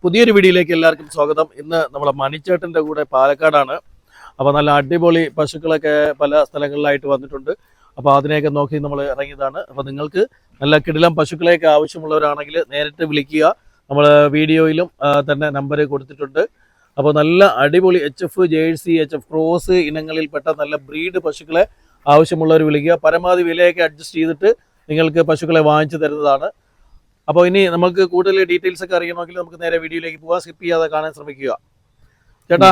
പുതിയൊരു വീഡിയോയിലേക്ക് എല്ലാവർക്കും സ്വാഗതം. ഇന്ന് നമ്മളെ മണിച്ചേട്ടൻ്റെ കൂടെ പാലക്കാടാണ്. അപ്പോൾ നല്ല അടിപൊളി പശുക്കളൊക്കെ പല സ്ഥലങ്ങളിലായിട്ട് വന്നിട്ടുണ്ട്. അപ്പോൾ അതിനെയൊക്കെ നോക്കി നമ്മൾ ഇറങ്ങിയതാണ്. അപ്പോൾ നിങ്ങൾക്ക് നല്ല കിടിലം പശുക്കളെയൊക്കെ ആവശ്യമുള്ളവരാണെങ്കിൽ നേരിട്ട് വിളിക്കുക. നമ്മൾ വീഡിയോയിലും തന്നെ നമ്പർ കൊടുത്തിട്ടുണ്ട്. അപ്പോൾ നല്ല അടിപൊളി HF ജേഴ്സി, HF ക്രോസ് ഇനങ്ങളിൽപ്പെട്ട നല്ല ബ്രീഡ് പശുക്കളെ ആവശ്യമുള്ളവർ വിളിക്കുക. പരമാവധി വിലയൊക്കെ അഡ്ജസ്റ്റ് ചെയ്തിട്ട് നിങ്ങൾക്ക് പശുക്കളെ വാങ്ങിച്ചു തരുന്നതാണ്. അപ്പോൾ ഇനി നമുക്ക് കൂടുതൽ ഡീറ്റെയിൽസ് ഒക്കെ അറിയണമെങ്കിൽ നമുക്ക് നേരെ വീഡിയോയിലേക്ക് പോകാം. സ്കിപ്പ് ചെയ്യാതെ കാണാൻ ശ്രമിക്കുക. ചേട്ടാ,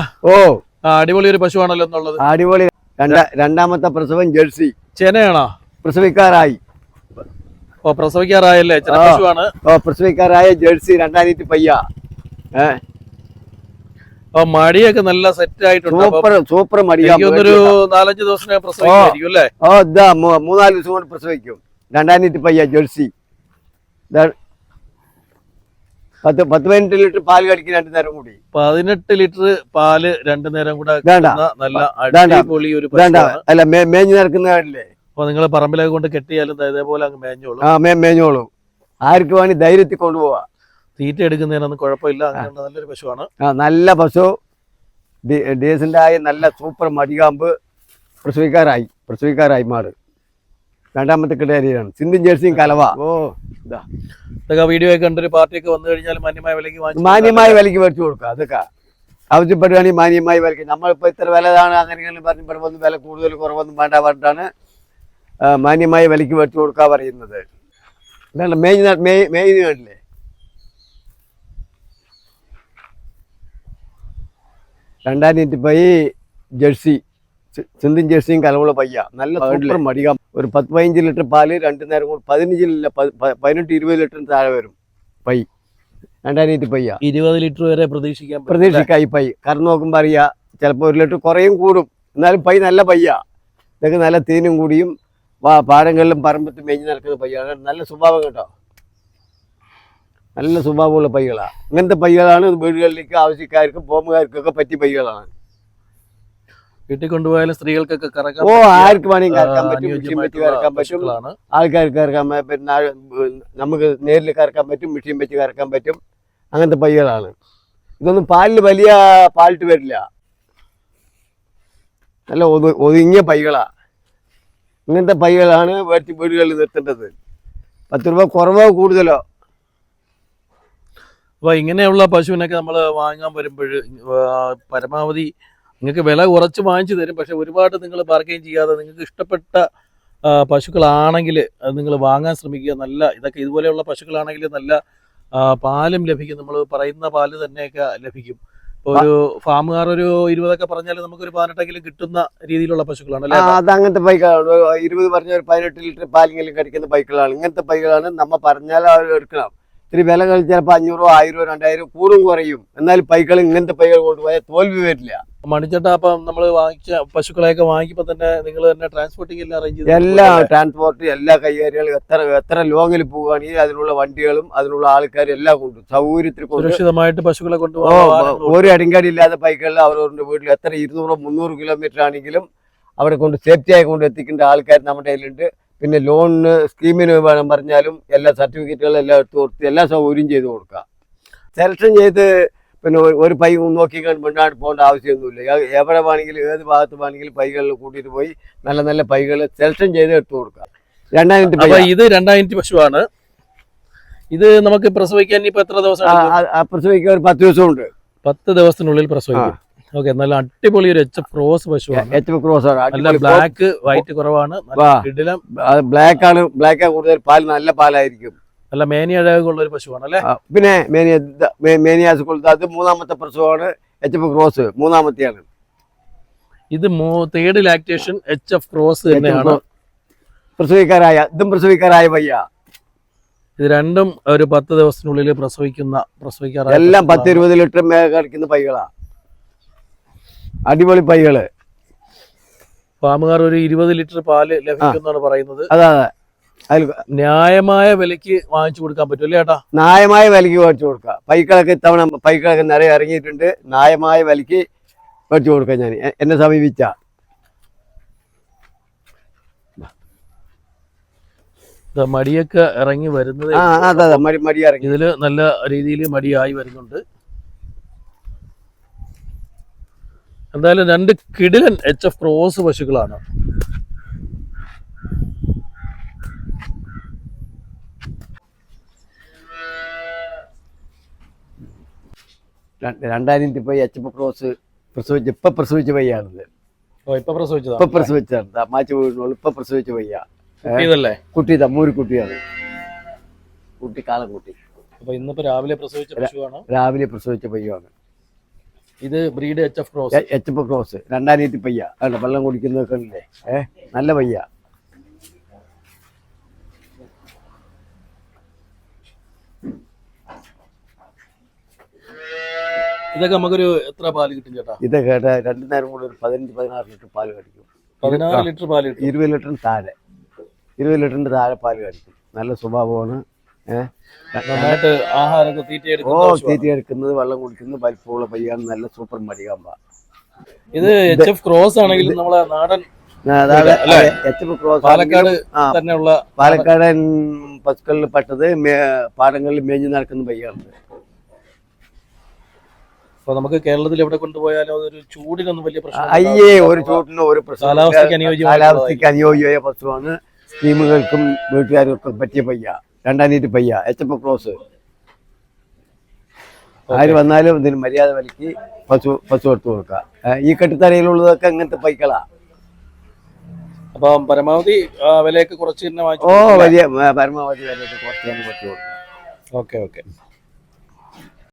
അടിപൊളി ഒരു പശുവാണല്ലോ എന്നുള്ളത്. അടിപൊളി രണ്ടാമത്തെ പ്രസവം ജേഴ്സി ചെനയാണോ? പ്രസവിക്കാറായി. പ്രസവിക്കാറായല്ലേ? പശുവാണ്. പ്രസവിക്കാറായ ജേഴ്സി 2 പയ്യ. മടിയൊക്കെ നല്ല സെറ്റ് ആയിട്ടുണ്ട്. സൂപ്പർ മടി. ഒരു 4-5 ദിവസം പ്രസവിക്കും അല്ലേ? 3-4 ദിവസം കൊണ്ട് പ്രസവിക്കും. 2 പയ്യ ജേഴ്സി. 10-15 ലിറ്റർ പാല് കഴിക്കും 2 നേരം കൂടി. 18 ലിറ്റർ പാല് 2 നേരം കൂടെ നല്ല അടിപൊളി ഒരു അല്ല മേഞ്ഞു നടക്കുന്നതല്ലേ. അപ്പൊ നിങ്ങൾ പറമ്പിലൊക്കെ കൊണ്ട് കെട്ടിയാലും ഇതേപോലെ അങ്ങ് മേഞ്ഞോളൂ. മേഞ്ഞോളൂ. ആർക്ക് വേണി ധൈര്യത്തിൽ കൊണ്ടുപോവാ. തീറ്റ എടുക്കുന്നതിനൊന്നും കുഴപ്പമില്ല. അങ്ങനെ നല്ലൊരു പശുവാണ്. നല്ല പശു, ഡീസന്റ് ആയ നല്ല സൂപ്പർ മടികാമ്പ്. പ്രസവിക്കാറായി മാട്. 2ാമത്തെ കിടയാണ്. സിന്ധു ജേഴ്സിയും കലവ. ഇതൊക്കെ വീഡിയോ ഒക്കെ കണ്ടൊരു പാർട്ടിയൊക്കെ വന്നു കഴിഞ്ഞാൽ മാന്യമായ വിലയ്ക്ക് മേടിച്ചു കൊടുക്കുക. അതൊക്കെ ആവശ്യപ്പെടുകയാണെങ്കിൽ മാന്യമായ വിലയ്ക്ക്. നമ്മളിപ്പോൾ ഇത്ര വിലതാണ് അങ്ങനെ പറഞ്ഞ് വില കൂടുതൽ കുറവൊന്നും വേണ്ട പറഞ്ഞിട്ടാണ് മാന്യമായ വിലയ്ക്ക് മേടിച്ചു കൊടുക്കുക പറയുന്നത്. എന്താണ് മെയിൻ കണ്ടില്ലേ? രണ്ടായിരത്തി ജേഴ്സി, സിന്ധു ജേഴ്സിയും കലവുള്ള പയ്യ. നല്ല സൂപ്പർ മടികാം. ഒരു 10-15 ലിറ്റർ പാല് 2 നേരം കൂടി 18-20 ലിറ്ററിന് താഴെ വരും പൈ. 2 പയ്യ 20 ലിറ്റർ വരെ പ്രതീക്ഷിക്കാം. ഈ പൈ കറന്ന് നോക്കുമ്പോൾ അറിയാം. ചിലപ്പോൾ 1 ലിറ്റർ കുറയും കൂടും. എന്നാലും പൈ നല്ല പയ്യ. ഇതൊക്കെ നല്ല തീനും കൂടിയും പാടങ്ങളിലും പറമ്പത്തും മേഞ്ഞ് നടക്കുന്ന പയ്യാണ്. നല്ല സ്വഭാവം കേട്ടോ. നല്ല സ്വഭാവമുള്ള പൈകളാണ്. ഇങ്ങനത്തെ പൈകളാണ് വീടുകളിലേക്ക് ആവശ്യക്കാർക്കും പോമുകാർക്കൊക്കെ പറ്റിയ പൈകളാണ്. വീട്ടിൽ കൊണ്ടുപോയാലും സ്ത്രീകൾക്കൊക്കെ കറക്കാം. ആർക്ക് വേണമെങ്കിൽ കറക്കാൻ പറ്റും. മെഷീൻ വെച്ച് കറക്കാൻ പറ്റും. ആൾക്കാർക്ക് കറക്കാൻ പറ്റും. നമുക്ക് നേരിൽ കറക്കാൻ പറ്റും. മെഷീൻ വെച്ച് കറക്കാൻ പറ്റും. അങ്ങനത്തെ പൈകളാണ്. ഇതൊന്നും പാലിൽ വലിയ പാലിട്ട് വരില്ല. നല്ല ഒതുങ്ങിയ പൈകളാ. ഇങ്ങനത്തെ പൈകളാണ് വീടുകളിൽ നിർത്തേണ്ടത്. 10 രൂപ കുറവോ കൂടുതലോ. അപ്പോൾ ഇങ്ങനെയുള്ള പശുവിനൊക്കെ നമ്മൾ വാങ്ങാൻ വരുമ്പോൾ പരമാവധി നിങ്ങൾക്ക് വില കുറച്ച് വാങ്ങിച്ചു തരും. പക്ഷെ ഒരുപാട് നിങ്ങൾ ബാർഗെയിൻ ചെയ്യാതെ നിങ്ങൾക്ക് ഇഷ്ടപ്പെട്ട പശുക്കളാണെങ്കിൽ അത് നിങ്ങൾ വാങ്ങാൻ ശ്രമിക്കുക. ഇതൊക്കെ ഇതുപോലെയുള്ള പശുക്കളാണെങ്കിൽ നല്ല പാലും ലഭിക്കും. നമ്മൾ പറയുന്ന പാല് തന്നെയൊക്കെ ലഭിക്കും. ഇപ്പോൾ ഒരു ഫാമുകാർ ഒരു 20 പറഞ്ഞാൽ നമുക്കൊരു 18 കിട്ടുന്ന രീതിയിലുള്ള പശുക്കളാണ്. അത് അങ്ങനത്തെ പൈകളാണ്. 20 പറഞ്ഞ ഒരു 18 ലിറ്റർ പാലെങ്കിലും കടിക്കുന്ന പൈക്കളാണ്. ഇങ്ങനത്തെ പൈകളാണ്. നമ്മൾ പറഞ്ഞാൽ അവർ എടുക്കണം. ഇത്തിരി വില കളിച്ച് ചിലപ്പോൾ 500, 1000, 2000 കൂടും കുറയും. എന്നാലും പൈക്കൾ ഇങ്ങനത്തെ പൈകൾ കൊണ്ടുപോയാൽ തോൽവി വരില്ല. മണിച്ചേട്ടാ, അപ്പം നമ്മൾ വാങ്ങിച്ച പശുക്കളെയൊക്കെ വാങ്ങിക്കുമ്പോൾ തന്നെ നിങ്ങൾ തന്നെ ട്രാൻസ്പോർട്ടിംഗ് എല്ലാം അറേഞ്ച് ചെയ്ത്? എല്ലാ ട്രാൻസ്പോർട്ട്, എല്ലാ കൈകാര്യങ്ങളും എത്ര ലോങ്ങിൽ പോവുകയാണെങ്കിൽ അതിനുള്ള വണ്ടികളും അതിനുള്ള ആൾക്കാരും എല്ലാം കൊണ്ടും സൗകര്യത്തിൽ സുരക്ഷിതമായിട്ട് പശുക്കളെ കൊണ്ടുപോകാൻ ഒരു അടിങ്കാടി ഇല്ലാത്ത പൈക്കളിൽ അവരവരുടെ വീട്ടിൽ എത്ര 200-300 കിലോമീറ്റർ ആണെങ്കിലും അവരെ കൊണ്ട് സേഫ്റ്റിയായി കൊണ്ട് എത്തിക്കേണ്ട ആൾക്കാർ നമ്മുടെ കയ്യിലുണ്ട്. പിന്നെ ലോണിന് സ്കീമിന് വേണം പറഞ്ഞാലും എല്ലാ സർട്ടിഫിക്കറ്റുകളും എല്ലാം എടുത്ത് കൊടുത്ത് എല്ലാ സൗകര്യം ചെയ്ത് കൊടുക്കുക. സെലക്ഷൻ ചെയ്ത് പിന്നെ ഒരു പൈ നോക്കി മുന്നോട്ട് പോകേണ്ട ആവശ്യമൊന്നുമില്ല. എവിടെ വേണമെങ്കിലും ഏത് ഭാഗത്ത് വേണമെങ്കിലും പൈകളിൽ കൂട്ടിയിട്ട് പോയി നല്ല നല്ല പൈകൾ സെലക്ഷൻ ചെയ്ത് എടുത്തു കൊടുക്കുക. 2000 ഇത് 2000 പശുവാണ്. ഇത് നമുക്ക് പ്രസവിക്കാൻ ഇപ്പൊ എത്ര ദിവസം? പ്രസവിക്കാൻ ഒരു 10 ദിവസമുണ്ട്. 10 ദിവസത്തിനുള്ളിൽ പ്രസവിക്കും. ഓക്കെ, നല്ല അടിപൊളി ഒരു HF ക്രോസ് പശുവാണ്. HF ക്രോസ് ആണ്. ബ്ലാക്ക് വൈറ്റ് കുറവാണ്. ബ്ലാക്ക് കൂടുതൽ പാൽ നല്ല പാലായിരിക്കും. നല്ല മേനിയഴകുള്ള ഒരു പശുവാണ് അല്ലേ? പിന്നെ മേനിയാസ് അത് 3ാമത്തെ പ്രസവമാണ്. HF cross 3ാമത്തെയാണ്. ഇത് 3rd ലാക്ടേഷൻ HF ക്രോസ് തന്നെയാണ്. ഇതും പ്രസവിക്കാറായ പയ്യ. ഇത് രണ്ടും ഒരു 10 ദിവസത്തിനുള്ളിൽ പ്രസവിക്കാറായ എല്ലാം 10-20 ലിറ്റർ കടിക്കുന്ന പൈകളാ. അടിപൊളി പൈകള്. ഫാമുകാർ ഒരു 20 ലിറ്റർ പാല് ലഭിക്കുമെന്നാണ് പറയുന്നത്. അതെ, ന്യായമായ വിലക്ക് വാങ്ങിച്ചു കൊടുക്കാൻ പറ്റും അല്ലേ ചേട്ടാ? ന്യായമായ വിലക്ക് മേടിച്ചു കൊടുക്കുക. പൈക്കളൊക്കെ നിറയെ ഇറങ്ങിയിട്ടുണ്ട്. ന്യായമായ വിലക്ക് മേടിച്ചു കൊടുക്കാം. ഞാൻ എന്നെ സമീപിച്ച മടിയൊക്കെ ഇറങ്ങി വരുന്നത്. അതെ മടി ഇറങ്ങി. ഇതില് നല്ല രീതിയിൽ മടിയായി വരുന്നുണ്ട്. എന്തായാലും 2 കിടിലൻ HF ക്രോസ് പശുക്കളാണ്. രണ്ടായിരം പോയി HF ക്രോസ് പ്രസവിച്ച പയ്യാണിത്. ഇപ്പൊ പ്രസവിച്ചതാണ്. ഇപ്പൊ പ്രസവിച്ചാണ് മാറ്റി വീടിനോളൂ. ഇപ്പൊ പ്രസവിച്ച പയ്യ കുട്ടി മൂരി കുട്ടിയാണ്. കുട്ടി കാലം കുട്ടി. അപ്പൊ ഇന്നിപ്പോ രാവിലെ പ്രസവിച്ച പശുവാണ്. രാവിലെ പ്രസവിച്ച പയ്യാണ് ഇത്. Breed HF cross. HF cross 2000 പയ്യ. അല്ല വെള്ളം കുടിക്കുന്നതൊക്കെ അല്ലേ. നല്ല പയ്യ. ഇതൊക്കെ നമുക്കൊരു എത്ര പാല് കിട്ടും ചേട്ടാ? ഇതൊക്കെ 2 നേരം കൂടെ ഒരു 15-16 ലിറ്റർ പാല് കടിക്കും. 16 ലിറ്റർ പാല് കിട്ടും. 20 ലിറ്ററിന് താഴെ. 20 ലിറ്ററിന്റെ താഴെ പാല് കടിക്കും. നല്ല സ്വഭാവമാണ്. നന്നായിട്ട് ആഹാരമൊക്കെ തീറ്റ എടുക്കുന്നത്, വെള്ളം കുടിക്കുന്നത്, വലിപ്പമുള്ള പയ്യാണ്. നല്ല സൂപ്പർ മടികാമ്പ. ഇത് HF ക്രോസ് ആണെങ്കിലും നമ്മളെ നാടൻ HF ക്രോസ് പാലക്കാട് തന്നെയുള്ള പാലക്കാടൻ പശുക്കളിൽ പെട്ടത് പാടങ്ങളിൽ മേഞ്ഞു നടക്കുന്ന പയ്യാണ്. അപ്പൊ നമുക്ക് കേരളത്തിൽ എവിടെ കൊണ്ടുപോയാലും അതൊരു ചൂടിനൊന്നും വലിയ പ്രശ്നം. ഒരു ചൂടിനും ഒരു പ്രശ്നം. കാലാവസ്ഥയ്ക്ക് അനുയോജ്യമായ പശുവാണ്. സ്കീമുകൾക്കും വീട്ടുകാർക്കും പറ്റിയ പയ്യ. 2000 പയ്യ HF ക്രോസ്. ആര് വന്നാലും ഇതിന് മര്യാദ വിലക്ക് പശു എടുത്തു കൊടുക്കുക. ഈ കെട്ടിത്തറയിലുള്ളതൊക്കെ ഇങ്ങനത്തെ പൈക്കളാ. അപ്പൊ പരമാവധി വിലയൊക്കെ കുറച്ച് തന്നെ വലിയ പരമാവധി വിലയൊക്കെ കുറച്ച് തന്നെ പറ്റു കൊടുക്കുക. ഓക്കെ.